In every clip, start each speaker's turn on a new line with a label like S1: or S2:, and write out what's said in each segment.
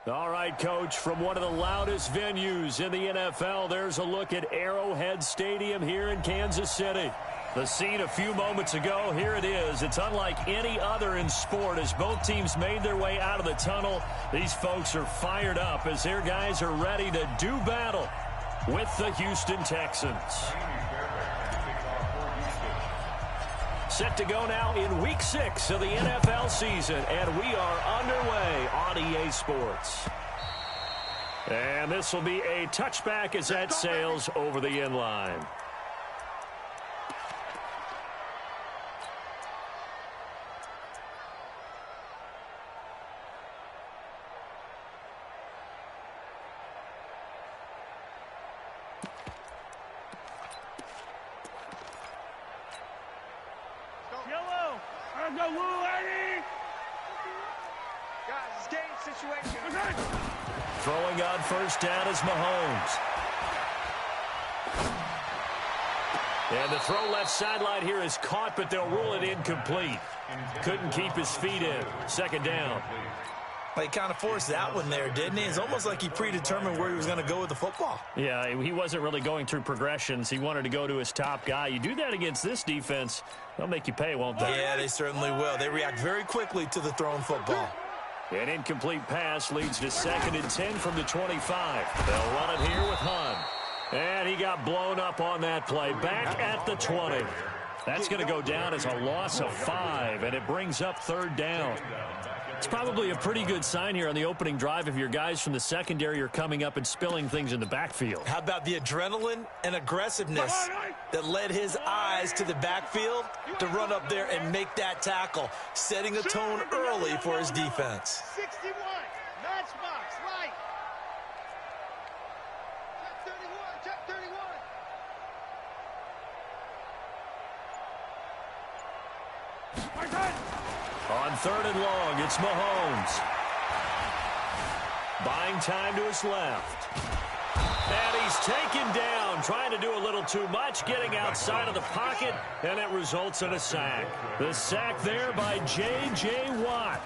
S1: All right, Coach, from one of the loudest venues in the NFL, there's a look at Arrowhead Stadium here in Kansas City. The scene a few moments ago, here it is. It's unlike any other in sport as both teams made their way out of the tunnel. These folks are fired up as their guys are ready to do battle with the Houston Texans. Set to go now in Week 6 of the NFL season, and we are underway on EA Sports. And this will be a touchback as that sails over the end line. Throwing on first down is Mahomes. And the throw left sideline here is caught, but they'll rule it incomplete. Couldn't keep his feet in. Second down.
S2: Well, he kind of forced that one there, didn't he? It's almost like he predetermined where he was going to go with the football.
S1: Yeah, he wasn't really going through progressions. He wanted to go to his top guy. You do that against this defense, they'll make you pay, won't they?
S2: Yeah, they certainly will. They react very quickly to the thrown football.
S1: An incomplete pass leads to 2nd and 10 from the 25. They'll run it here with Hunt. And he got blown up on that play. Back at the 20. That's going to go down as a loss of 5, and it brings up 3rd down. It's probably a pretty good sign here on the opening drive if your guys from the secondary are coming up and spilling things in the backfield.
S2: How about the adrenaline and aggressiveness that led his eyes to the backfield to run up there and make that tackle, setting a tone early for his defense.
S3: 61, matchbox, right. Check 31, check 31.
S1: On 3rd and long, it's Mahomes. Buying time to his left. And he's taken down, trying to do a little too much, getting outside of the pocket, and it results in a sack. The sack there by J.J. Watt.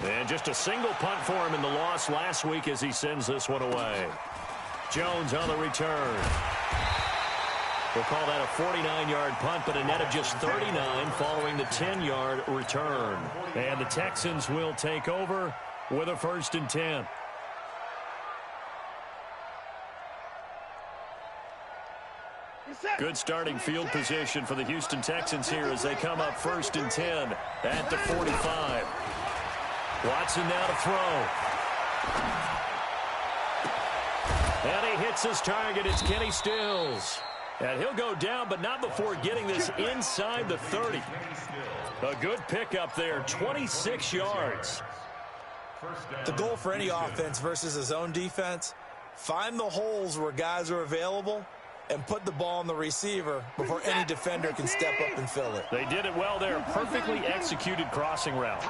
S1: And just a single punt for him in the loss last week as he sends this one away. Jones on the return. We'll call that a 49-yard punt, but a net of just 39 following the 10-yard return. And the Texans will take over with a 1st and 10. Good starting field position for the Houston Texans here as they come up 1st and 10 at the 45. Watson now to throw. And he hits his target. It's Kenny Stills. And he'll go down, but not before getting this inside the 30. A good pickup there, 26 yards.
S2: The goal for any offense versus his own defense, find the holes where guys are available and put the ball on the receiver before any defender can step up and fill it.
S1: They did it well there. Perfectly executed crossing route.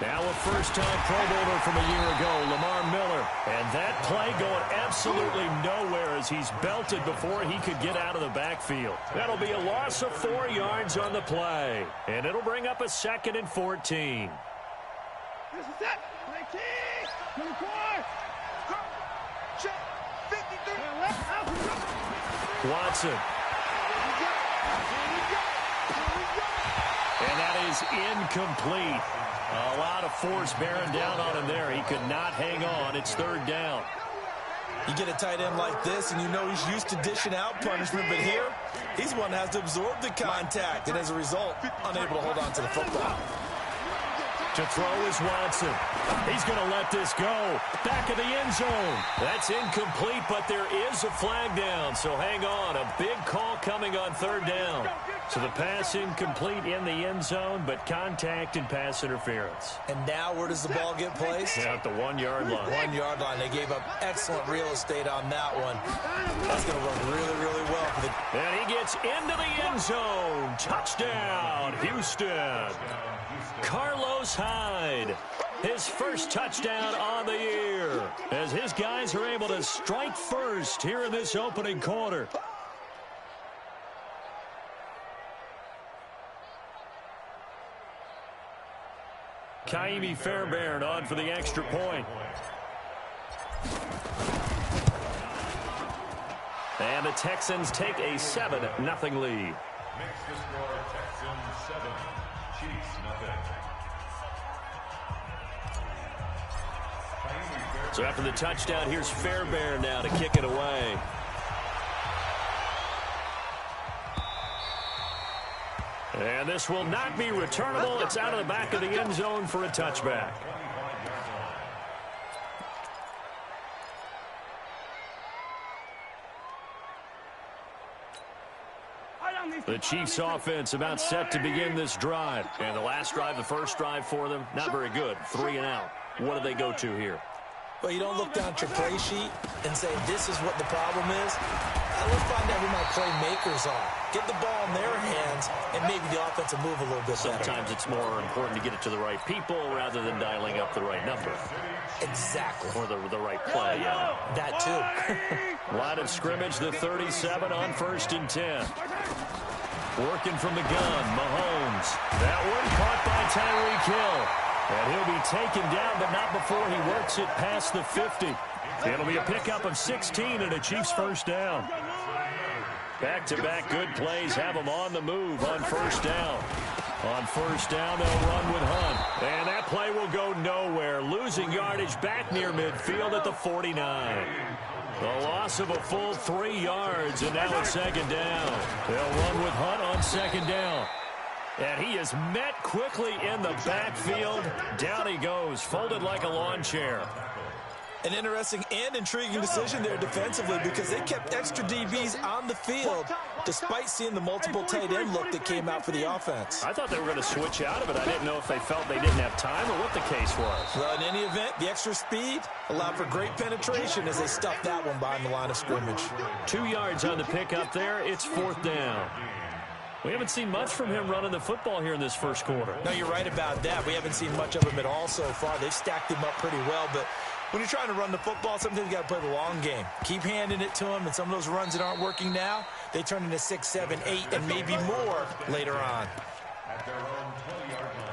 S1: Now a first-time Pro Bowler from a year ago, Lamar Miller. And that play going absolutely nowhere as he's belted before he could get out of the backfield. That'll be a loss of 4 yards on the play. And it'll bring up a 2nd and 14.
S3: This is it. 19, 24. Check. 53.
S1: Watson. And that is incomplete. A lot of force bearing down on him there. He could not hang on. It's 3rd down.
S2: You get a tight end like this, and you know he's used to dishing out punishment, but here, he's one that has to absorb the contact, and as a result, unable to hold on to the football.
S1: To throw is Watson. He's going to let this go. Back of the end zone. That's incomplete, but there is a flag down, so hang on. A big call coming on 3rd down. So the pass incomplete in the end zone, but contact and pass interference.
S2: And now where does the ball get placed?
S1: Yeah, at the 1-yard line.
S2: 1-yard line. They gave up excellent real estate on that one. That's going to work really, really well for the...
S1: And he gets into the end zone. Touchdown, Houston. Carlos Hyde, his first touchdown on the year, as his guys are able to strike first here in this opening quarter. Kaimi Fairbairn on for the extra point. And the Texans take a 7-0 lead.
S4: Makes the score Texans 7, Chiefs nothing.
S1: So after the touchdown, here's Fairbairn now to kick it away. And this will not be returnable. It's out of the back of the end zone for a touchback. The Chiefs offense about set to begin this drive. And the last drive, the first drive for them, not very good. 3 and out. What do they go to here?
S2: Well, you don't look down at your play sheet and say, this is what the problem is. Let's find out who my playmakers are. Get the ball in their hands, and maybe the offense will move a little bit better.
S1: Sometimes it's more important to get it to the right people rather than dialing up the right number.
S2: Exactly.
S1: Or the right play, yeah.
S2: That too.
S1: Line of scrimmage, the 37 on 1st and 10. Working from the gun, Mahomes. That one caught by Tyreek Hill. And he'll be taken down, but not before he works it past the 50. It'll be a pickup of 16 and a Chiefs first down. Back-to-back good plays have them on the move on 1st down. On 1st down, they'll run with Hunt. And that play will go nowhere. Losing yardage back near midfield at the 49. The loss of a full 3 yards, and now it's 2nd down. They'll run with Hunt on 2nd down. And he is met quickly in the backfield. Down he goes, folded like a lawn chair.
S2: An interesting and intriguing decision there defensively because they kept extra DBs on the field despite seeing the multiple tight end look that came out for the offense.
S1: I thought they were going to switch out of it. I didn't know if they felt they didn't have time or what the case was.
S2: Well, in any event, the extra speed allowed for great penetration as they stuffed that one behind the line of scrimmage.
S1: 2 yards on the pickup there. It's 4th down. We haven't seen much from him running the football here in this first quarter.
S2: No, you're right about that. We haven't seen much of him at all so far. They've stacked him up pretty well, but when you're trying to run the football, sometimes you got to play the long game. Keep handing it to him, and some of those runs that aren't working now, they turn into 6, 7, 8, and maybe more later on.
S4: At their own 20-yard line.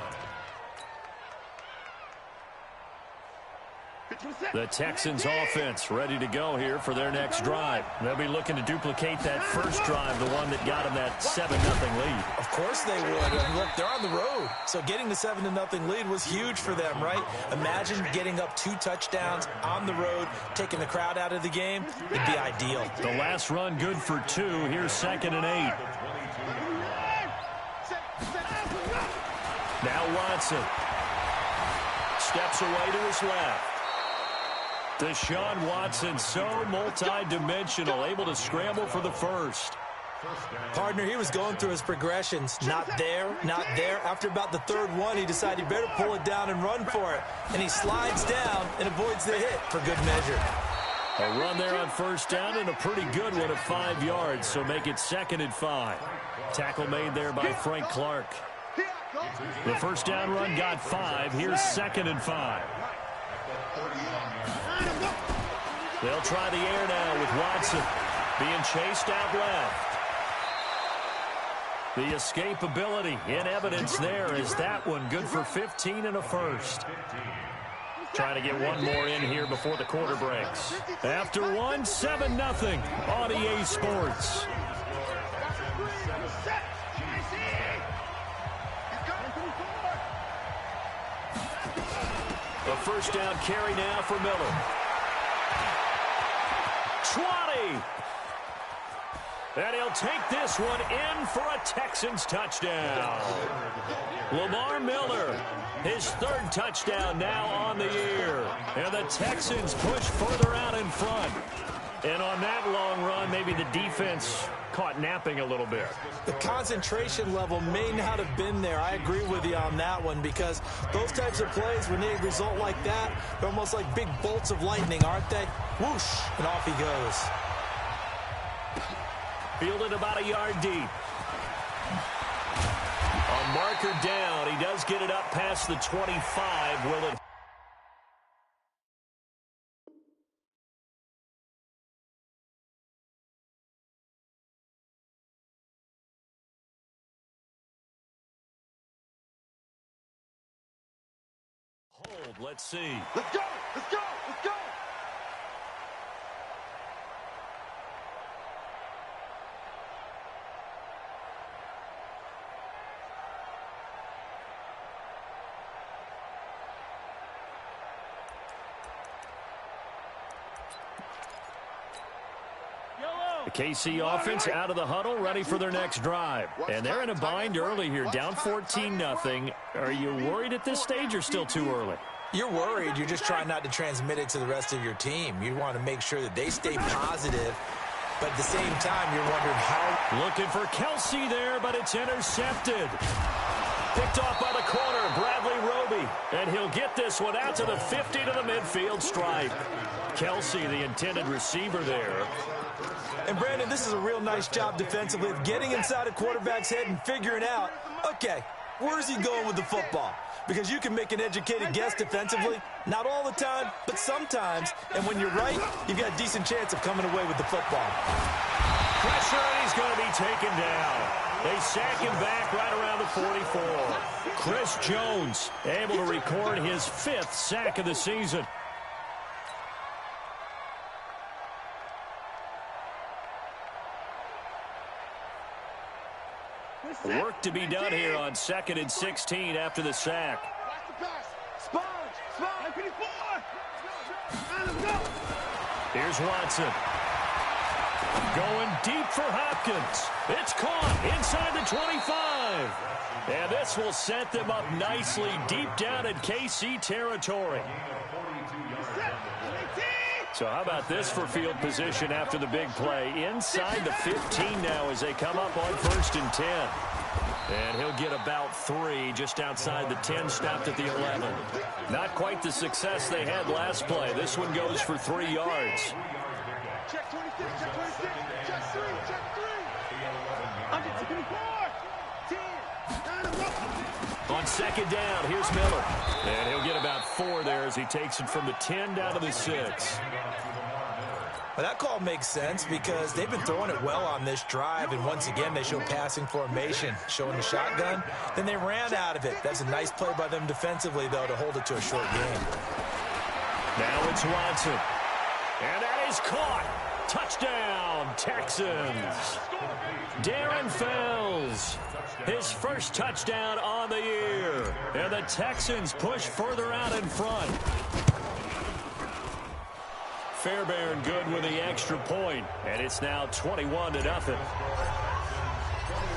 S1: The Texans offense ready to go here for their next drive. They'll be looking to duplicate that first drive, the one that got them that 7-0 lead.
S2: Of course they would. And look, they're on the road. So getting the 7-0 lead was huge for them, right? Imagine getting up 2 touchdowns on the road, taking the crowd out of the game. It'd be ideal.
S1: The last run good for 2. Here's 2nd and 8. Now Watson steps away to his left. Deshaun Watson, so multi-dimensional, able to scramble for the first.
S2: Partner, he was going through his progressions. Not there, not there. After about the 3rd one, he decided he better pull it down and run for it. And he slides down and avoids the hit for good measure.
S1: A run there on 1st down and a pretty good one of 5 yards, so make it 2nd and 5. Tackle made there by Frank Clark. The 1st down run got 5. Here's 2nd and 5. They'll try the air now with Watson being chased out left. The escapability in evidence there is that one good for 15 and a first. Trying to get one more in here before the quarter breaks. After one, 7-0 on EA Sports. A 1st down carry now for Miller. 20. And he'll take this one in for a Texans touchdown. Lamar Miller, his 3rd touchdown now on the year. And the Texans push further out in front. And on that long run, maybe the defense caught napping a little bit.
S2: The concentration level may not have been there. I agree with you on that one because those types of plays, when they result like that, they're almost like big bolts of lightning, aren't they? Whoosh, and off he goes.
S1: Fielded about a yard deep. A marker down. He does get it up past the 25. Will it hold. Let's see.
S3: Let's go! Let's go! Let's go!
S1: The KC offense out of the huddle, ready for their next drive. And they're in a bind early here, down 14-0. Are you worried at this stage or still too early?
S2: You're worried. You're just trying not to transmit it to the rest of your team. You want to make sure that they stay positive, but at the same time, you're wondering how.
S1: Looking for Kelsey there, but it's intercepted. Picked off by the corner, Bradley Roby. And he'll get this one out to the 50 to the midfield stripe. Kelsey, the intended receiver there.
S2: And, Brandon, this is a real nice job defensively of getting inside a quarterback's head and figuring out, okay, where's he going with the football? Because you can make an educated guess defensively, not all the time, but sometimes. And when you're right, you've got a decent chance of coming away with the football.
S1: Pressure, and he's going to be taken down. They sack him back right around the 44. Chris Jones able to record his 5th sack of the season. Work to be done here on 2nd and 16 after the sack.
S3: Watch the pass. Sponge. Sponge. 54. Let's go.
S1: Here's Watson. Going deep for Hopkins. It's caught inside the 25. And this will set them up nicely deep down in KC territory. So how about this for field position after the big play? Inside the 15 now as they come up on 1st and 10. And he'll get about 3 just outside the 10, stopped at the 11. Not quite the success they had last play. This one goes for 3 yards.
S3: Check 26, check 26, check 3, check 3. Under 24, 10,
S1: on 2nd down, here's Miller. And he'll get about 4 there as he takes it from the 10 down to the 6.
S2: Well, that call makes sense because they've been throwing it well on this drive, and once again, they show passing formation, showing the shotgun. Then they ran out of it. That's a nice play by them defensively, though, to hold it to a short game.
S1: Now it's Watson. And that is caught. Touchdown, Texans. Darren Fells, his first touchdown on the year. And the Texans push further out in front. Fairbairn good with the extra point, and it's now 21-0.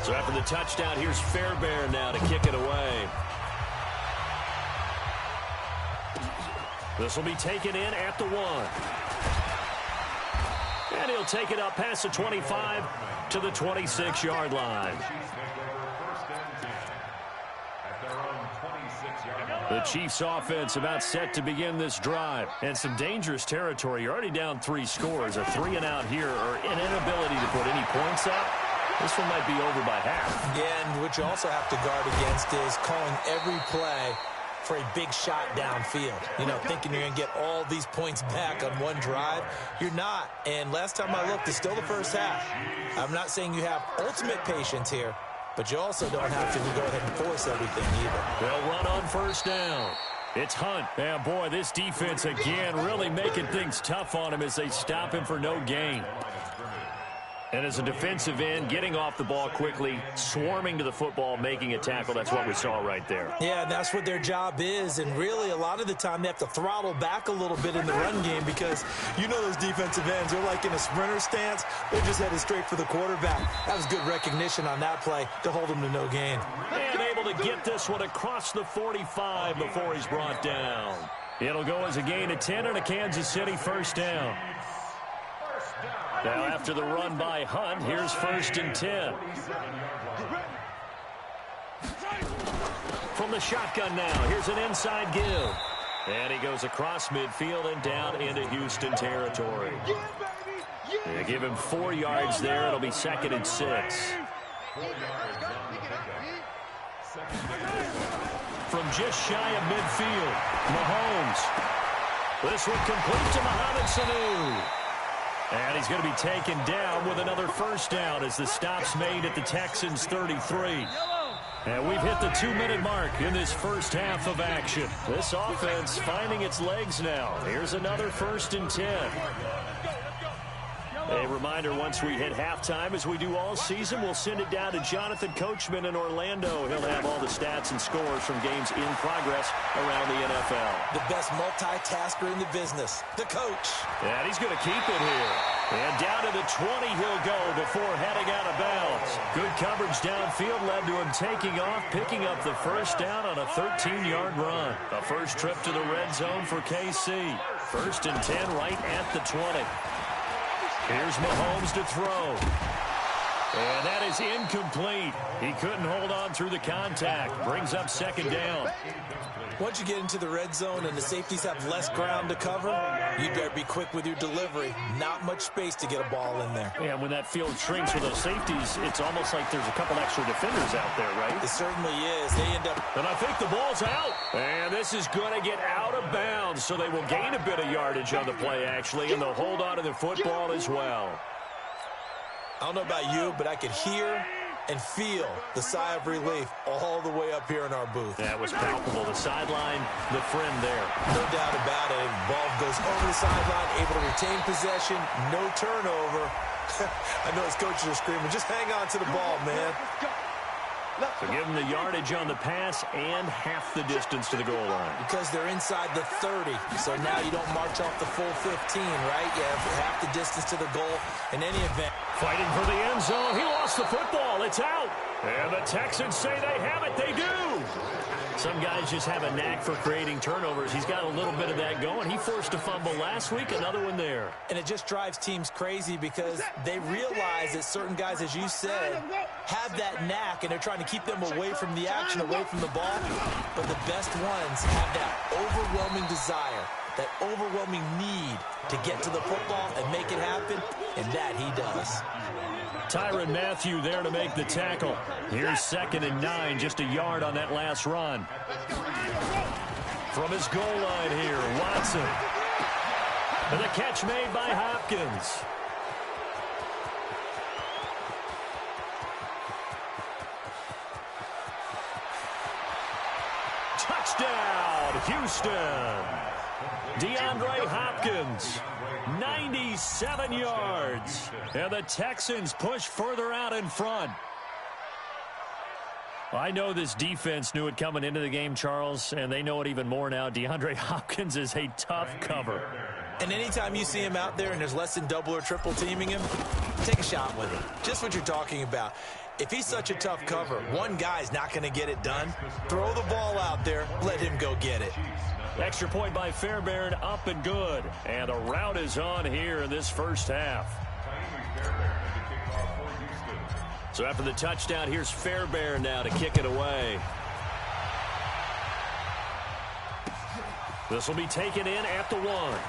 S1: So after the touchdown, here's Fairbairn now to kick it away. This will be taken in at the 1. And he'll take it up past the 25 to the 26-yard line. The Chiefs offense about set to begin this drive. And some dangerous territory. You're already down 3 scores. A 3-and-out here or an inability to put any points up. This one might be over by half.
S2: Yeah, and what you also have to guard against is calling every play for a big shot downfield. You know, thinking you're going to get all these points back on one drive. You're not. And last time I looked, it's still the first half. I'm not saying you have ultimate patience here, but you also don't have to go ahead and force everything either.
S1: They'll run on 1st down. It's Hunt. Yeah, boy, this defense again really making things tough on him as they stop him for no gain. And as a defensive end, getting off the ball quickly, swarming to the football, making a tackle. That's what we saw right there.
S2: Yeah, that's what their job is. And really, a lot of the time, they have to throttle back a little bit in the run game because you know those defensive ends, they're like in a sprinter stance. They're just headed straight for the quarterback. That was good recognition on that play to hold him to no gain.
S1: And able to get this one across the 45 before he's brought down. It'll go as a gain of 10 and a Kansas City 1st down. Now after the run by Hunt, here's 1st and 10. From the shotgun now, here's an inside give. And he goes across midfield and down into Houston territory. They give him 4 yards there. It'll be 2nd and 6. From just shy of midfield, Mahomes. This one complete to Mohamed Sanu. And he's going to be taken down with another 1st down as the stop's made at the Texans 33. And we've hit the 2-minute mark in this first half of action. This offense finding its legs now. Here's another 1st and 10. A reminder, once we hit halftime, as we do all season, we'll send it down to Jonathan Coachman in Orlando. He'll have all the stats and scores from games in progress around the NFL.
S2: The best multitasker in the business, the coach.
S1: And he's going to keep it here. And down to the 20 he'll go before heading out of bounds. Good coverage downfield led to him taking off, picking up the first down on a 13-yard run. A first trip to the red zone for KC. 1st and 10 right at the 20. Here's Mahomes to throw. And that is incomplete. He couldn't hold on through the contact. Brings up 2nd down.
S2: Once you get into the red zone and the safeties have less ground to cover, you better be quick with your delivery. Not much space to get a ball in there.
S1: Yeah, when that field shrinks with those safeties, it's almost like there's a couple extra defenders out there, right?
S2: It certainly is. They end up...
S1: And I think the ball's out. And this is going to get out of bounds, so they will gain a bit of yardage on the play, actually, and they'll hold on to the football as well.
S2: I don't know about you, but I could hear and feel the sigh of relief all the way up here in our booth.
S1: That was palpable. The sideline, the friend there.
S2: No doubt about it. Ball goes over the sideline, able to retain possession, no turnover. I know his coaches are screaming, just hang on to the ball, man.
S1: So give them the yardage on the pass and half the distance to the goal line.
S2: Because they're inside the 30, so now you don't march off the full 15, right? You have half the distance to the goal in any event.
S1: Fighting for the end zone. He lost the football. It's out. And the Texans say they have it. They do. Some guys just have a knack for creating turnovers. He's got a little bit of that going. He forced a fumble last week, another one there.
S2: And it just drives teams crazy because they realize that certain guys, as you said, have that knack, and they're trying to keep them away from the action, away from the ball. But the best ones have that overwhelming desire, that overwhelming need to get to the football and make it happen, and that he does.
S1: Tyrann Mathieu there to make the tackle. Here's 2nd and 9, just a yard on that last run. From his goal line here, Watson. And the catch made by Hopkins. Touchdown, Houston. DeAndre Hopkins, 97 yards. And the Texans push further out in front. I know this defense knew it coming into the game, Charles, and they know it even more now. DeAndre Hopkins is a tough cover.
S2: And anytime you see him out there and there's less than double or triple teaming him, take a shot with him. Just what you're talking about. If he's such a tough cover, one guy's not going to get it done. Throw the ball out there. Let him go get it.
S1: Extra point by Fairbairn, up and good. And a rout is on here in this first half. So after the touchdown, here's Fairbairn now to kick it away. This will be taken in at the 1.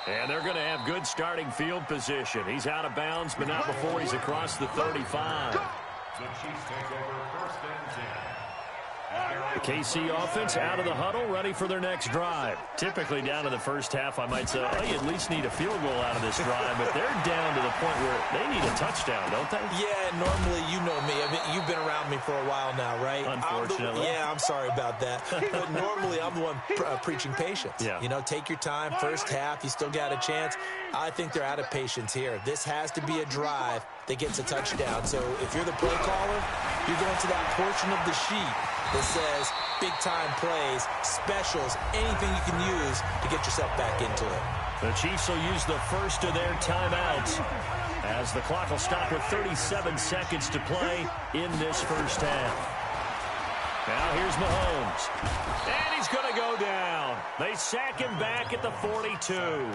S1: And they're going to have good starting field position. He's out of bounds, but not before he's across the 35.
S4: The Chiefs take over 1st and 10.
S1: The KC offense out of the huddle, ready for their next drive. Typically down to the first half, I might say, oh, you at least need a field goal out of this drive, but they're down to the point where they need a touchdown, don't they?
S2: Yeah, normally, you know me. I mean, you've been around me for a while now, right?
S1: Unfortunately.
S2: I'm sorry about that. But normally, I'm the one preaching patience.
S1: Yeah.
S2: You know, take your time. First half, you still got a chance. I think they're out of patience here. This has to be a drive that gets a touchdown. So if you're the play caller, you're going to that portion of the sheet that says big-time plays, specials, anything you can use to get yourself back into it.
S1: The Chiefs will use the first of their timeouts as the clock will stop with 37 seconds to play in this first half. Now here's Mahomes. And he's going to go down. They sack him back at the 42.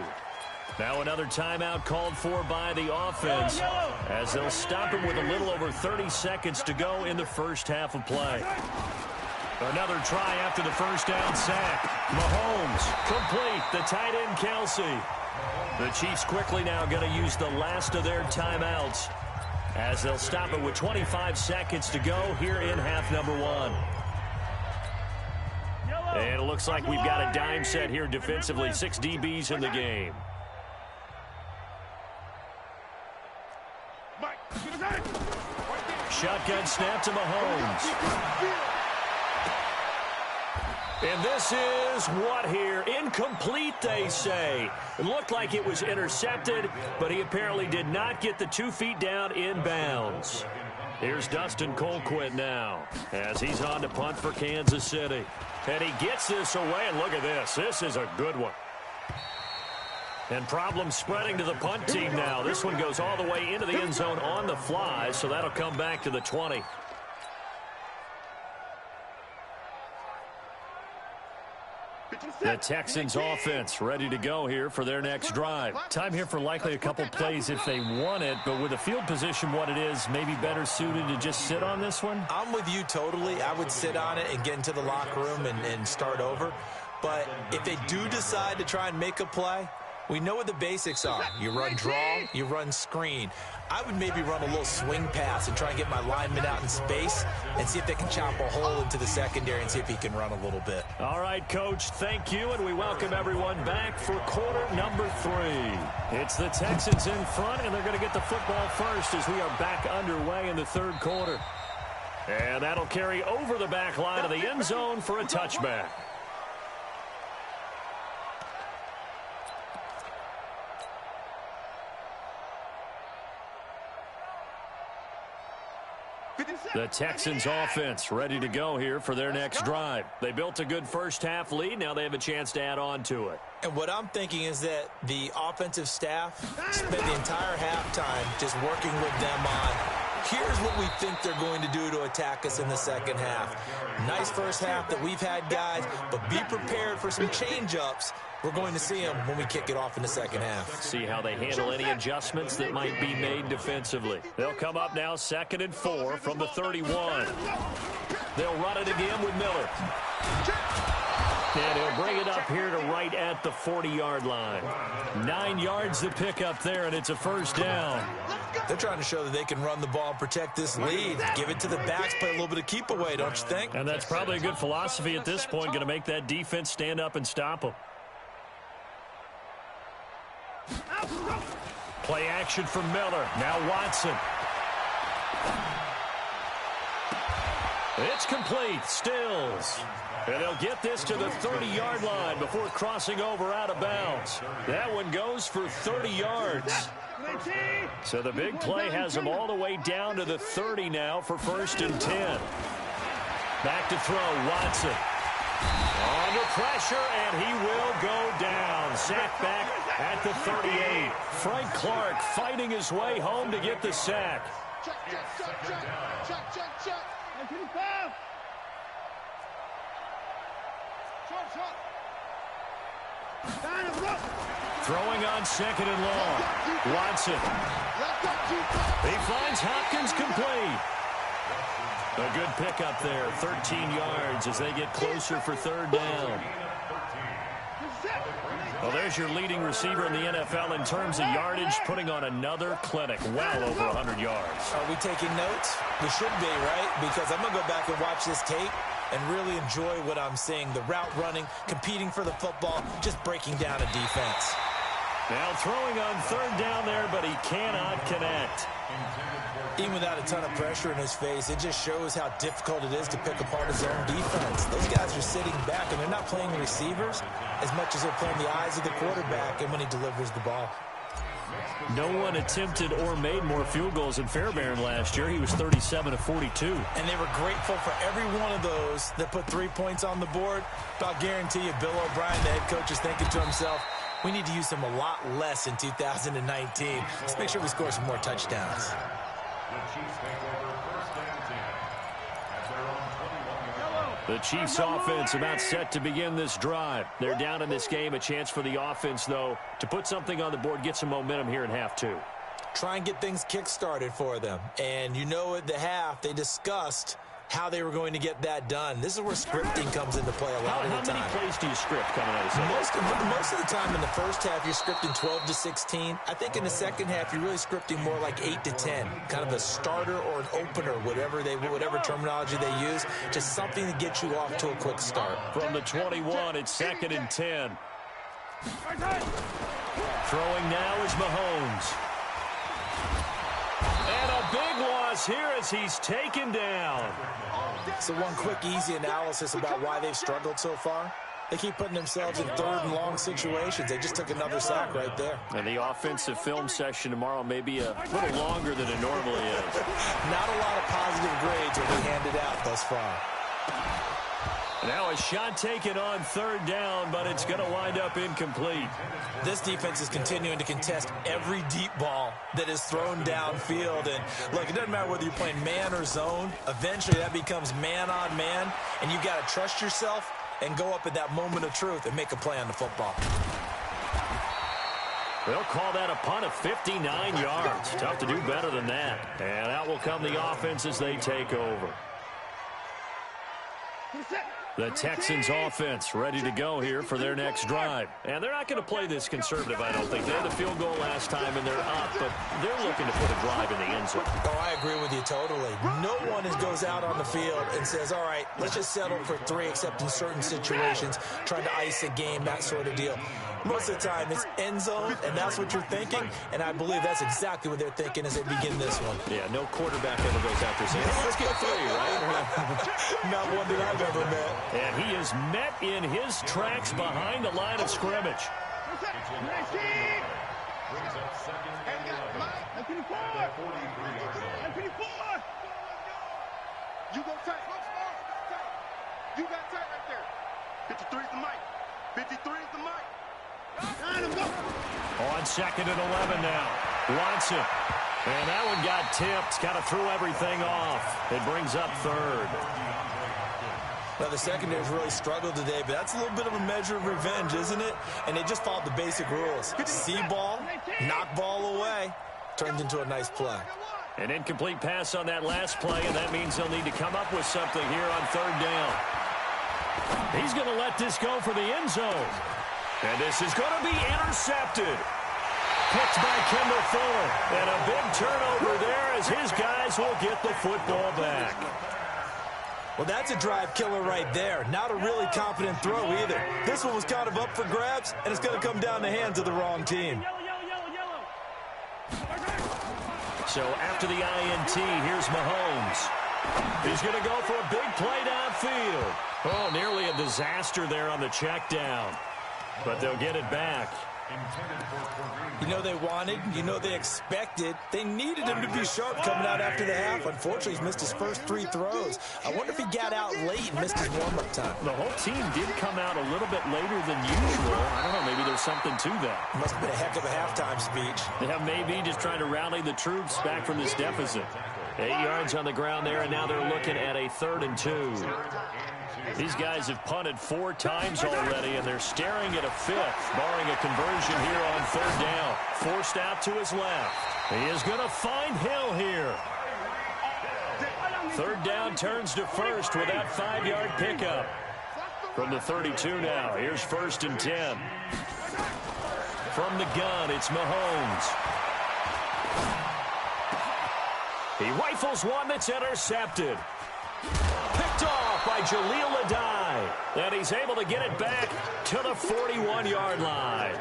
S1: Now another timeout called for by the offense as they'll stop him with a little over 30 seconds to go in the first half of play. Another try after the first down sack. Mahomes complete. The tight end Kelsey. The Chiefs quickly now going to use the last of their timeouts as they'll stop it with 25 seconds to go here in half number 1. And it looks like we've got a dime set here defensively. 6 DBs in the game.
S3: Mike.
S1: Shotgun snap to Mahomes. And this is what here? Incomplete, they say. It looked like it was intercepted, but he apparently did not get the 2 feet down in bounds. Here's Dustin Colquitt now as he's on to punt for Kansas City. And he gets this away, and look at this. This is a good one. And problems spreading to the punt team now. This one goes all the way into the end zone on the fly, so that'll come back to the 20. The Texans offense ready to go here for their next drive. Time here for likely a couple plays if they want it, but with the field position what it is, maybe better suited to just sit on this one?
S2: I'm with you totally. I would sit on it and get into the locker room and start over. But if they do decide to try and make a play, we know what the basics are. You run draw, you run screen. I would maybe run a little swing pass and try and get my lineman out in space and see if they can chop a hole into the secondary and see if he can run a little bit.
S1: All right, Coach, thank you, and we welcome everyone back for quarter number 3. It's the Texans in front, and they're going to get the football first as we are back underway in the third quarter. And that'll carry over the back line of the end zone for a touchback. The Texans offense ready to go here for their next drive. They built a good first half lead. Now they have a chance to add on to it.
S2: And what I'm thinking is that the offensive staff spent the entire halftime just working with them on, here's what we think they're going to do to attack us in the second half. Nice first half that we've had, guys, but be prepared for some change-ups. We're going to see them when we kick it off in the second half.
S1: See how they handle any adjustments that might be made defensively. They'll come up now 2nd and 4 from the 31. They'll run it again with Miller. And he'll bring it up here to right at the 40-yard line. 9 yards to pick up there, and it's a first down.
S2: They're trying to show that they can run the ball and protect this lead. Give it to the backs, play a little bit of keep away, don't you think?
S1: And that's probably a good philosophy at this point, going to make that defense stand up and stop them. Play action from Miller. Now Watson. It's complete. Stills. And they'll get this to the 30-yard line before crossing over out of bounds. That one goes for 30 yards. So the big play has them all the way down to the 30 now for 1st and 10. Back to throw, Watson. Under pressure, and he will go down. Sacked back at the 38. Frank Clark fighting his way home to get the sack.
S3: Check.
S1: Throwing on 2nd and long. Watson. He finds Hopkins complete. A good pickup there, 13 yards as they get closer for 3rd down. Well, there's your leading receiver in the NFL in terms of yardage, putting on another clinic, well over 100 yards.
S2: Are we taking notes? We should be, right? Because I'm going to go back and watch this tape and really enjoy what I'm seeing. The route running, competing for the football, just breaking down a defense.
S1: Now throwing on 3rd down there, but he cannot connect.
S2: Even without a ton of pressure in his face, it just shows how difficult it is to pick apart his own defense. Those guys are sitting back, and they're not playing the receivers as much as they're playing the eyes of the quarterback and when he delivers the ball.
S1: No one attempted or made more field goals than Fairbairn last year. He was 37 of 42.
S2: And they were grateful for every one of those that put 3 points on the board. But I'll guarantee you, Bill O'Brien, the head coach, is thinking to himself, we need to use them a lot less in 2019. Let's make sure we score some more touchdowns.
S1: The Chiefs offense about set to begin this drive. They're down in this game. A chance for the offense, though, to put something on the board, get some momentum here in half 2.
S2: Try and get things kick-started for them. And you know at the half, they discussed how they were going to get that done. This is where scripting comes into play a lot of the time.
S1: How many plays do you script coming out of second?
S2: Most of the time in the first half, you're scripting 12 to 16. I think in the second half, you're really scripting more like 8 to 10. Kind of a starter or an opener, whatever terminology they use. Just something to get you off to a quick start.
S1: From the 21, it's 2nd and 10. Throwing now is Mahomes. And a big one loss here as he's taken down.
S2: So one quick, easy analysis about why they've struggled so far. They keep putting themselves in third and long situations. They just took another sack right there.
S1: And the offensive film session tomorrow may be a little longer than it normally is.
S2: Not a lot of positive grades will be handed out thus far.
S1: Now a shot taken on third down, but it's going to wind up incomplete.
S2: This defense is continuing to contest every deep ball that is thrown downfield. And look, it doesn't matter whether you're playing man or zone. Eventually that becomes man on man, and you got to trust yourself and go up at that moment of truth and make a play on the football.
S1: They'll call that a punt of 59 yards. Tough to do better than that. And out will come the offense as they take over. The Texans offense ready to go here for their next drive. And they're not going to play this conservative, I don't think. They had a field goal last time, and they're up, but they're looking to put a drive in the end zone.
S2: Oh, I agree with you totally. No one goes out on the field and says, all right, let's just settle for 3, except in certain situations, trying to ice a game, that sort of deal. Most of the time, it's end zone, and that's what you're thinking, and I believe that's exactly what they're thinking as they begin this one.
S1: Yeah, no quarterback ever goes out there saying, hey, let's get 3, right?
S2: Not one that I've ever met.
S1: And he is met in his tracks behind the line of scrimmage.
S4: Brings up second and 11. At the 43-yard line.
S3: You go tight. You got tight right there. 53's the mic. 53's the mic.
S1: On second and 11 now. Watson. And that one got tipped. Kind of threw everything off. It brings up third.
S2: Now, the secondary's really struggled today, but that's a little bit of a measure of revenge, isn't it? And they just followed the basic rules. See ball, knock ball away. Turns into a nice play.
S1: An incomplete pass on that last play, and that means they'll need to come up with something here on third down. He's going to let this go for the end zone. And this is going to be intercepted. Picked by Kendall Fuller. And a big turnover there as his guys will get the football back.
S2: Well, that's a drive killer right there. Not a really confident throw either. This one was kind of up for grabs, and it's going to come down the hands of the wrong team.
S1: So after the INT, here's Mahomes. He's going to go for a big play downfield. Oh, nearly a disaster there on the check down. But they'll get it back.
S2: You know they wanted, you know they expected. They needed him to be sharp coming out after the half. Unfortunately, he's missed his first 3 throws. I wonder if he got out late and missed his warm-up time.
S1: The whole team did come out a little bit later than usual. I don't know, maybe there's something to that.
S2: Must have been a heck of a halftime speech.
S1: Yeah, maybe just trying to rally the troops back from this deficit. 8 yards on the ground there, and now they're looking at a 3rd and 2. These guys have punted 4 times already, and they're staring at a 5th, barring a conversion here on 3rd down. Forced out to his left. He is going to find Hill here. 3rd down turns to 1st with that 5-yard pickup. From the 32 now, here's 1st and 10. From the gun, it's Mahomes. He rifles one that's intercepted. Picked off by Jaleel Adai. And he's able to get it back to the 41-yard line.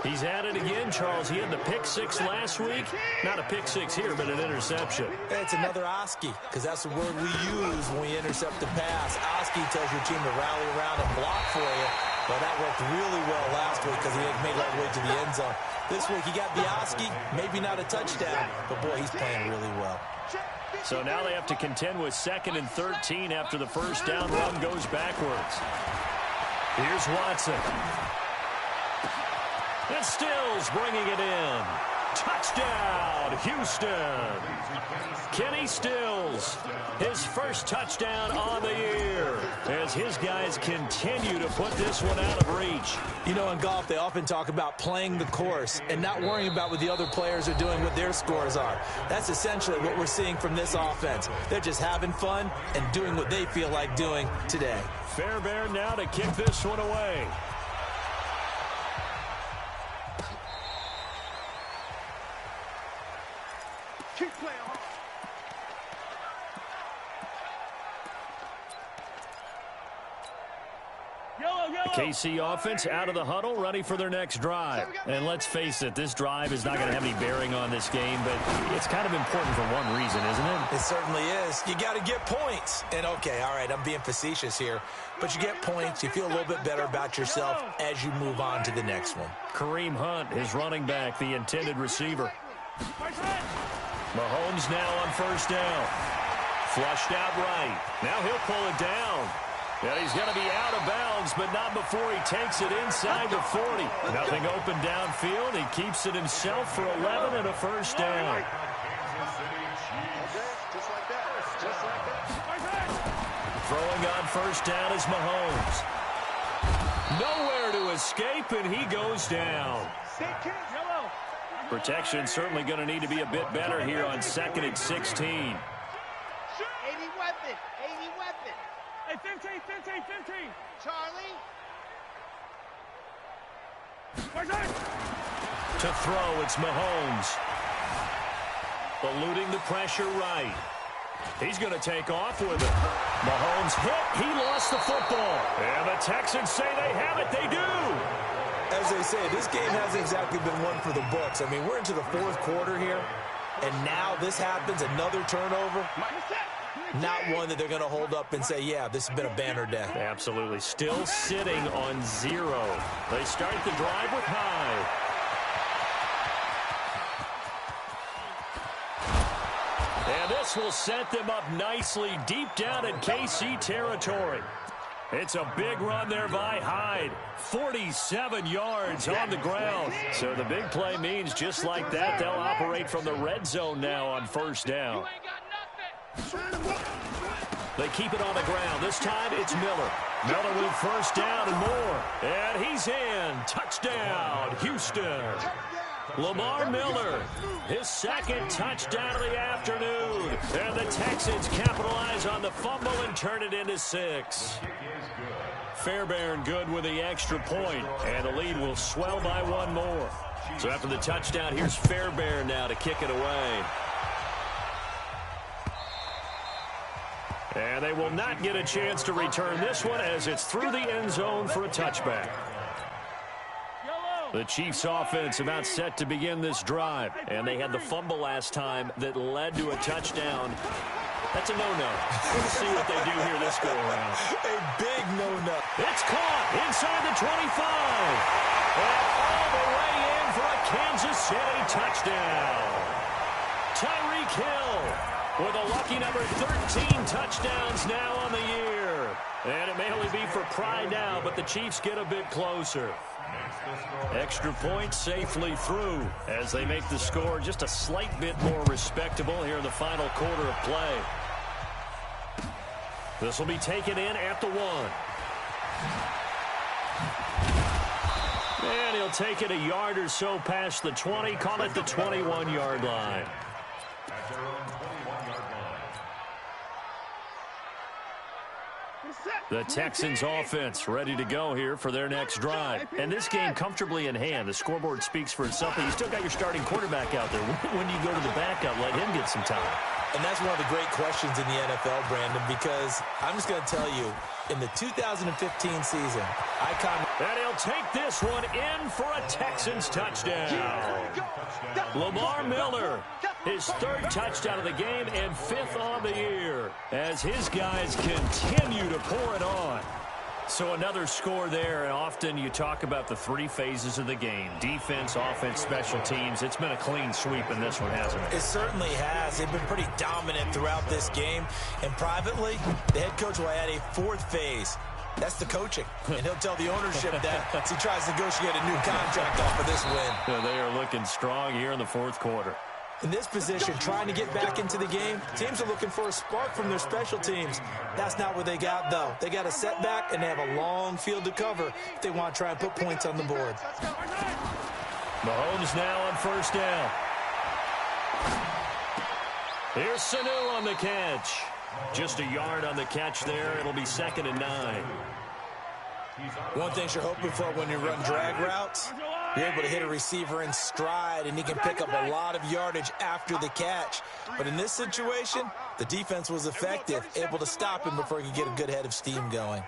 S1: He's at it again, Charles. He had the pick 6 last week. Not a pick 6 here, but an interception.
S2: It's another Oski, because that's the word we use when we intercept the pass. Oski tells your team to rally around and block for you. Well, that worked really well last week because he made all the way to the end zone. This week he got the Oski, maybe not a touchdown, but boy, he's playing really well.
S1: So now they have to contend with 2nd and 13 after the first down run goes backwards. Here's Watson. And Stills bringing it in. Touchdown, Houston. Kenny Stills, his first touchdown on the year as his guys continue to put this one out of reach.
S2: You know, in golf, they often talk about playing the course and not worrying about what the other players are doing, what their scores are. That's essentially what we're seeing from this offense. They're just having fun and doing what they feel like doing today.
S1: Fairbairn now to kick this one away.
S3: Keep playing. Yellow.
S1: The KC offense out of the huddle, ready for their next drive. And let's face it, this drive is not going to have any bearing on this game, but it's kind of important for one reason, isn't it?
S2: It certainly is. You got to get points. And, okay, all right, I'm being facetious here, but you get points, you feel a little bit better about yourself as you move on to the next one.
S1: Kareem Hunt, his running back, the intended receiver. Mahomes now on first down. Flushed out right. Now he'll pull it down. And he's going to be out of bounds, but not before he takes it inside the 40. Nothing open downfield. He keeps it himself for 11 and a first down. Throwing on first down is Mahomes. Nowhere to escape, and he goes down. Protection certainly going to need to be a bit better here on 2nd and 16.
S3: 80 weapon. 80 weapon.
S5: Hey, 15.
S3: Charlie.
S1: To throw, it's Mahomes. Eluding the pressure right. He's going to take off with it. Mahomes hit. He lost the football. And the Texans say they have it. They do.
S2: As they say, this game hasn't exactly been one for the books. I mean, we're into the 4th quarter here, and now this happens, another turnover. Not one that they're going to hold up and say, yeah, this has been a banner day.
S1: Absolutely. Still sitting on 0. They start the drive with Hyde. And this will set them up nicely deep down in KC territory. It's a big run there by Hyde. 47 yards on the ground. So the big play means just like that, they'll operate from the red zone now on first down. They keep it on the ground. This time it's Miller. Miller with first down and more. And he's in. Touchdown, Houston. Lamar Miller, his 2nd touchdown of the afternoon. And the Texans capitalize on the fumble and turn it into 6. Fairbairn good with the extra point, and the lead will swell by 1 more. So after the touchdown, here's Fairbairn now to kick it away. And they will not get a chance to return this one as it's through the end zone for a touchback. The Chiefs offense about set to begin this drive, and they had the fumble last time that led to a touchdown. That's a no-no. We'll see what they do here this go-around.
S2: A big no-no.
S1: It's caught inside the 25. And all the way in for a Kansas City touchdown. Tyreek Hill with a lucky number 13 touchdowns now on the year. And it may only be for pride now, but the Chiefs get a bit closer. Extra point safely through as they make the score just a slight bit more respectable here in the final quarter of play. This will be taken in at the 1. And he'll take it a yard or so past the 20, call it the 21-yard line. The Texans offense ready to go here for their next drive. And this game comfortably in hand. The scoreboard speaks for itself, but you still got your starting quarterback out there. When do you go to the backup, let him get some time?
S2: And that's one of the great questions in the NFL, Brandon, because I'm just going to tell you, in the 2015 season,
S1: and he'll take this one in for a Texans touchdown. Lamar Miller, his 3rd touchdown of the game and 5th on the year as his guys continue to pour it on. So another score there, and often you talk about the 3 phases of the game. Defense, offense, special teams. It's been a clean sweep in this one, hasn't it?
S2: It certainly has. They've been pretty dominant throughout this game. And privately, the head coach will add a 4th phase. That's the coaching. And he'll tell the ownership that as he tries to negotiate a new contract off of this win.
S1: Yeah, they are looking strong here in the 4th quarter.
S2: In this position, trying to get back into the game, teams are looking for a spark from their special teams. That's not what they got, though. They got a setback, and they have a long field to cover if they want to try and put points on the board.
S1: Mahomes now on first down. Here's Sanu on the catch. Just a yard on the catch there. It'll be 2nd and 9.
S2: One thing you're hoping for when you run drag routes, you're able to hit a receiver in stride, and he can pick up a lot of yardage after the catch. But in this situation, the defense was effective, able to stop him before he could get a good head of steam going.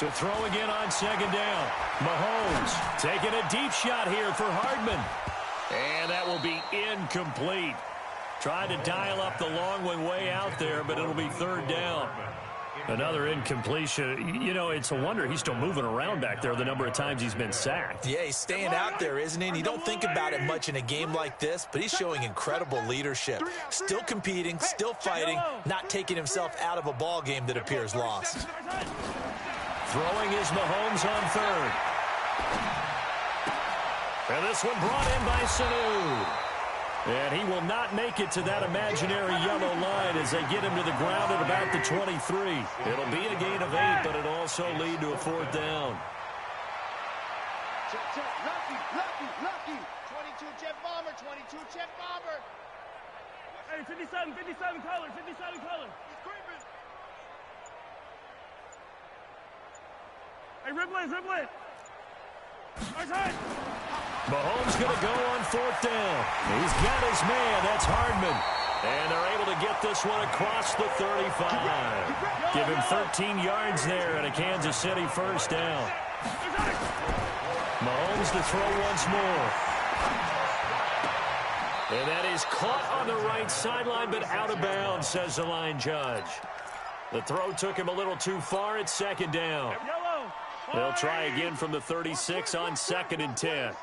S1: To throw again on second down. Mahomes taking a deep shot here for Hardman. And that will be incomplete. Tried to dial up the long one way out there, but it'll be third down. Another incompletion. You know, it's a wonder he's still moving around back there the number of times he's been sacked.
S2: Yeah, he's staying out there, isn't he? And you don't think about it much in a game like this, but he's showing incredible leadership. Still competing, still fighting, not taking himself out of a ball game that appears lost.
S1: Throwing is Mahomes on third. And this one brought in by Sanu. And he will not make it to that imaginary yellow line as they get him to the ground at about the 23. It'll be a gain of 8, but it'll also lead to a fourth down.
S3: Lucky.
S5: 22 jet bomber, 22 jet bomber.
S6: Hey, 57 color, 57 color.
S3: He's creeping.
S6: Hey, Riblet. Outside.
S1: Mahomes going to go on fourth down. He's got his man. That's Hardman. And they're able to get this one across the 35. Give him 13 yards there and a Kansas City first down. Mahomes to throw once more. And that is caught on the right sideline, but out of bounds, says the line judge. The throw took him a little too far at second down. They'll try again from the 36 on 2nd and 10.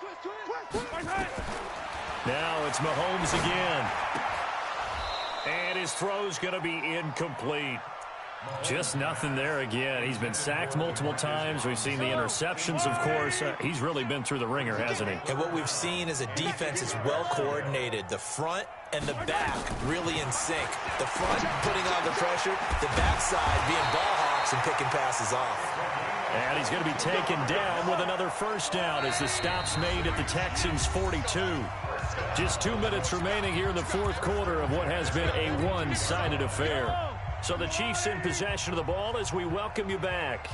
S1: Now it's Mahomes again. And his throw's going to be incomplete. Just nothing there again. He's been sacked multiple times. We've seen the interceptions, of course. He's really been through the ringer, hasn't he?
S2: And what we've seen is a defense that's well coordinated. The front and the back really in sync. The front putting on the pressure, the backside being ball hawks and picking passes off.
S1: And he's going to be taken down with another first down as the stop's made at the Texans 42. Just 2 minutes remaining here in the fourth quarter of what has been a one-sided affair. So the Chiefs in possession of the ball as we welcome you back.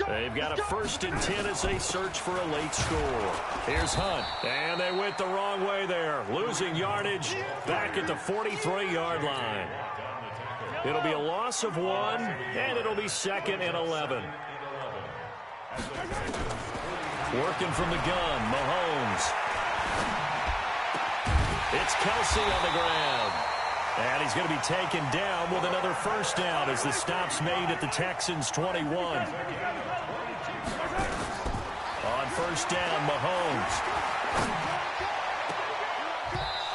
S1: They've got a 1st and 10 as they search for a late score. Here's Hunt. And they went the wrong way there. Losing yardage back at the 43-yard line. It'll be a loss of 1, and it'll be 2nd and 11. Working from the gun, Mahomes. It's Kelsey on the ground. And he's going to be taken down with another first down as the stop's made at the Texans 21. On first down, Mahomes.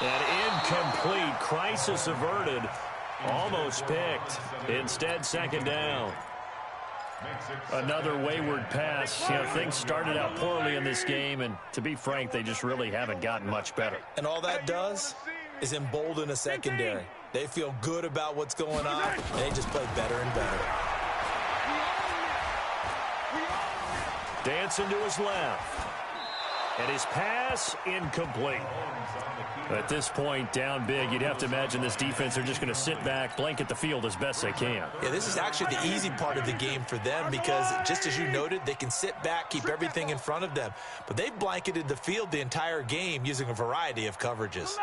S1: An incomplete, crisis averted, almost picked. Instead, second down. Another wayward pass. You know, things started out poorly in this game, and to be frank, they just really haven't gotten much better.
S2: And all that does is embolden a secondary. They feel good about what's going on, and they just play better and better.
S1: Dancing to his left. And his pass incomplete. At this point, down big, you'd have to imagine this defense are just going to sit back, blanket the field as best they can.
S2: Yeah, this is actually the easy part of the game for them because, just as you noted, they can sit back, keep everything in front of them. But they've blanketed the field the entire game using a variety of coverages.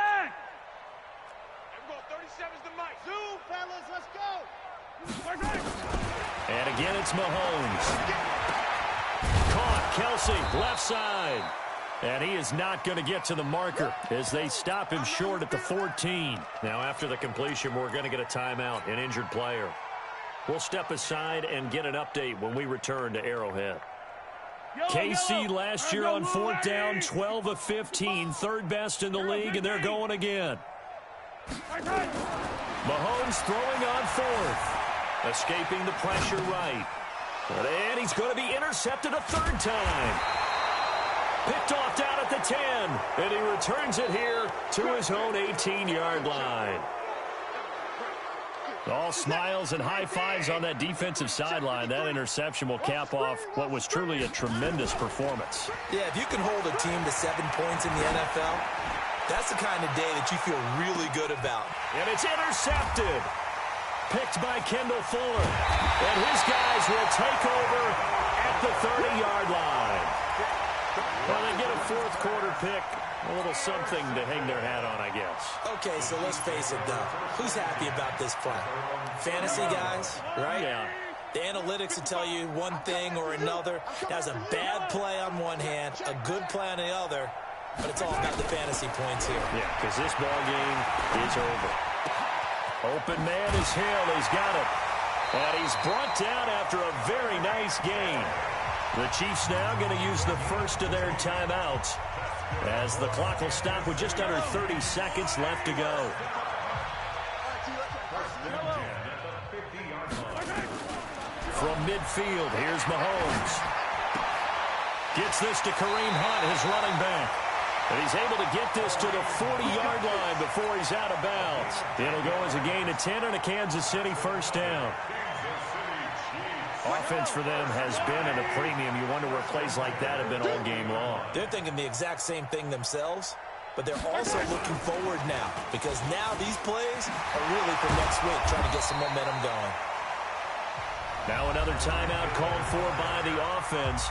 S1: And again, it's Mahomes. Caught, Kelsey, left side. And he is not going to get to the marker as they stop him short at the 14. Now, after the completion, we're going to get a timeout, an injured player. We'll step aside and get an update when we return to Arrowhead. KC last year on fourth down, 12 of 15, third best in the league, and they're going again. Mahomes throwing on fourth, escaping the pressure right. And he's going to be intercepted a third time. Picked off down at the 10, and he returns it here to his own 18-yard line. All smiles and high fives on that defensive sideline. That interception will cap off what was truly a tremendous performance.
S2: Yeah, if you can hold a team to 7 points in the NFL, that's the kind of day that you feel really good about.
S1: And it's intercepted. Picked by Kendall Fuller. And his guys will take over at the 30-yard line. Well, they get a fourth quarter pick. A little something to hang their hat on, I guess.
S2: Okay, so let's face it, though. Who's happy about this play? Fantasy guys, right?
S1: Yeah.
S2: The analytics will tell you one thing or another. That's a bad play on one hand, a good play on the other, but it's all about the fantasy points here.
S1: Yeah, because this ball game is over. Open man is Hill. He's got it. And he's brought down after a very nice gain. The Chiefs now going to use the first of their timeouts as the clock will stop with just under 30 seconds left to go. From midfield, here's Mahomes. Gets this to Kareem Hunt, his running back. And he's able to get this to the 40-yard line before he's out of bounds. It'll go as a gain of 10 and a Kansas City first down. Offense for them has been at a premium. You wonder where plays like that have been all game long.
S2: They're thinking the exact same thing themselves, but they're also looking forward now because now these plays are really for next week, trying to get some momentum going.
S1: Now another timeout called for by the offense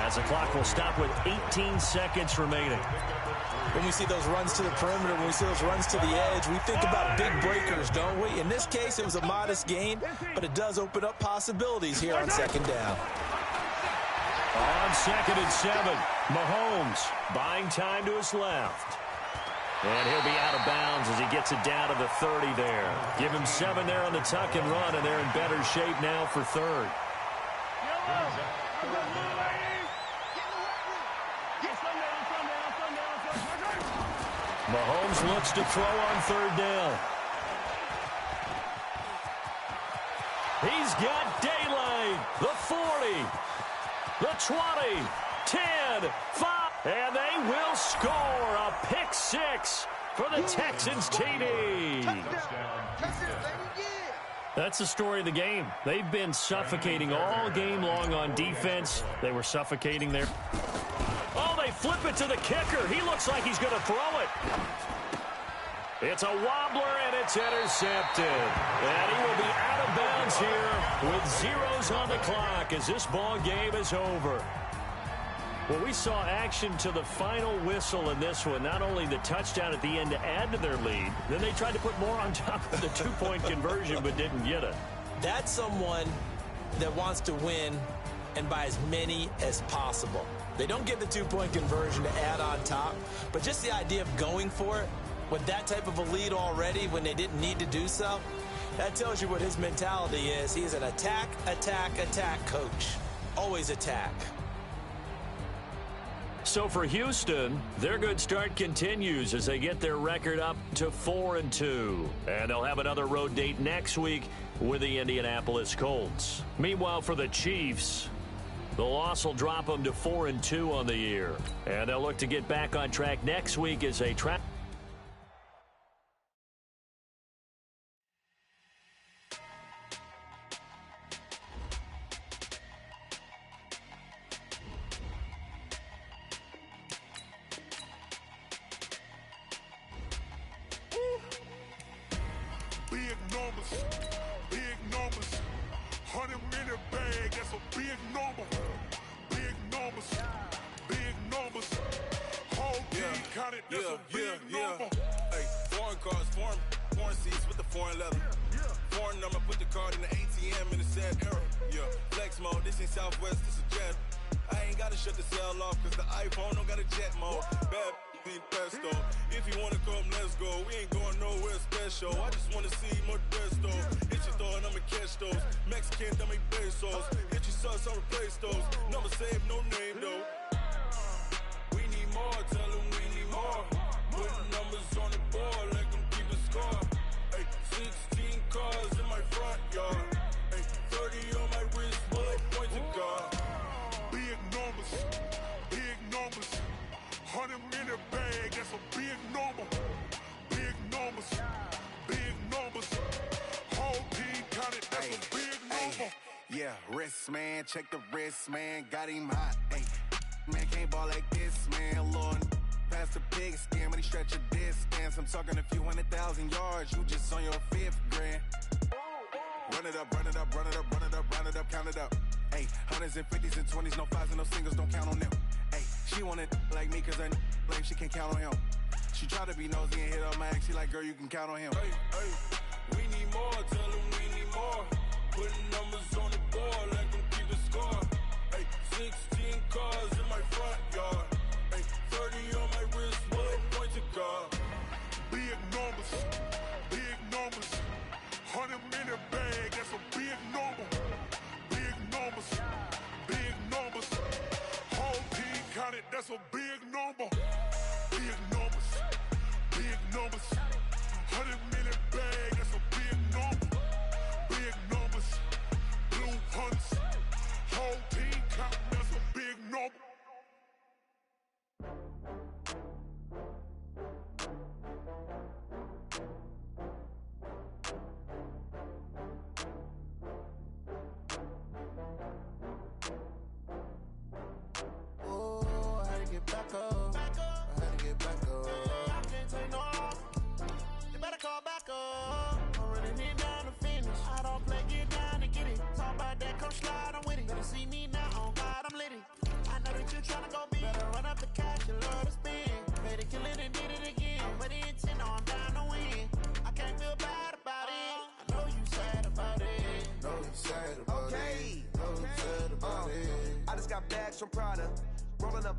S1: as the clock will stop with 18 seconds remaining.
S2: When we see those runs to the perimeter, when we see those runs to the edge, we think about big breakers, don't we? In this case, it was a modest gain, but it does open up possibilities here on second down.
S1: On 2nd and 7, Mahomes buying time to his left. And he'll be out of bounds as he gets it down to the 30 there. Give him 7 there on the tuck and run, and they're in better shape now for third. Mahomes looks to throw on third down. He's got daylight. The 40, the 20, 10, 5, and they will score a pick 6 for the Texans TD. That's the story of the game. They've been suffocating all game long on defense. They were suffocating there. Oh, they flip it to the kicker. He looks like he's going to throw it. It's a wobbler, and it's intercepted. And he will be out of bounds here with zeros on the clock as this ball game is over. Well, we saw action to the final whistle in this one. Not only the touchdown at the end to add to their lead, then they tried to put more on top of the two-point conversion but didn't get it.
S2: That's someone that wants to win and by as many as possible. They don't get the two-point conversion to add on top, but just the idea of going for it with that type of a lead already when they didn't need to do so, that tells you what his mentality is. He's an attack, attack, attack coach. Always attack.
S1: So for Houston, their good start continues as they get their record up to 4-2. And they'll have another road date next week with the Indianapolis Colts. Meanwhile, for the Chiefs, the loss will drop them to 4-2 on the year. And they'll look to get back on track next week as they try.
S3: Big numbers, 100 in a bag, that's a big number. Big numbers, whole team counted, that's a big number.
S7: Hey, foreign cars, foreign seats with the foreign leather. Foreign number, put the card in the ATM in the sad era. Yeah, flex mode, this ain't Southwest, this a jet. I ain't gotta shut the cell off, cause the iPhone don't got a jet mode. Bad pesto. If you wanna come, let's go. We ain't going nowhere special. I just wanna see more pesto. Hit your thought, I'ma catch those. Mexican, dummy pesos. Hit your sus, I'll replace those. Number saved, no name though. We need more, tell them we need more. Putting numbers on the board, let them keep the score. Hey, 16 cars in my front yard. Hey, 30 on my wrist, bullet point to God.
S3: Big numbers, 100 in a bag, that's a big number. Big numbers, whole team counted, that's a big number.
S8: Yeah, wrist man, check the wrist man, got him hot. Ay, man can't ball like this, man. Lord, past the pig skin, but he stretch a distance. I'm talking a few 100,000 yards, you just on your 5th grand. Run it up, count it up. Ay, 100s and 50s and 20s, no 5s and no singles, don't count on them. Ay, she want it like me, cause her like she can count on him. She try to be nosy and hit up my ex, she like, girl, you can count on him.
S7: Hey, we need more, tell them we need more. Putting numbers on the board. score, let them keep the score. Hey, 16 cars in my front yard. Hey, 30 on my wrist, one point to guard.
S3: Big numbers, 100-minute bag, that's a big number. Big numbers, whole team counted, that's a big number. Big numbers, 100-minute bag, that's a big number. Big numbers, blue hunts, whole team counting, that's a big number.
S9: Back up. I had to get back up. I can't take no off. You better call back up. I'm running it down to finish. I don't play, get down to get it. Talk about that, come slide, I'm with it. Better see me now, on God, I'm lit it. I know that you're tryna go big. Better run up the cash, you love to spend. Made it, kill it, and did it again. With the intent, I'm down to win. I can't feel bad about it. I know you sad about it.
S10: Know you sad about it. Know you sad about it.
S11: I just got bags from Prada. Rolling up,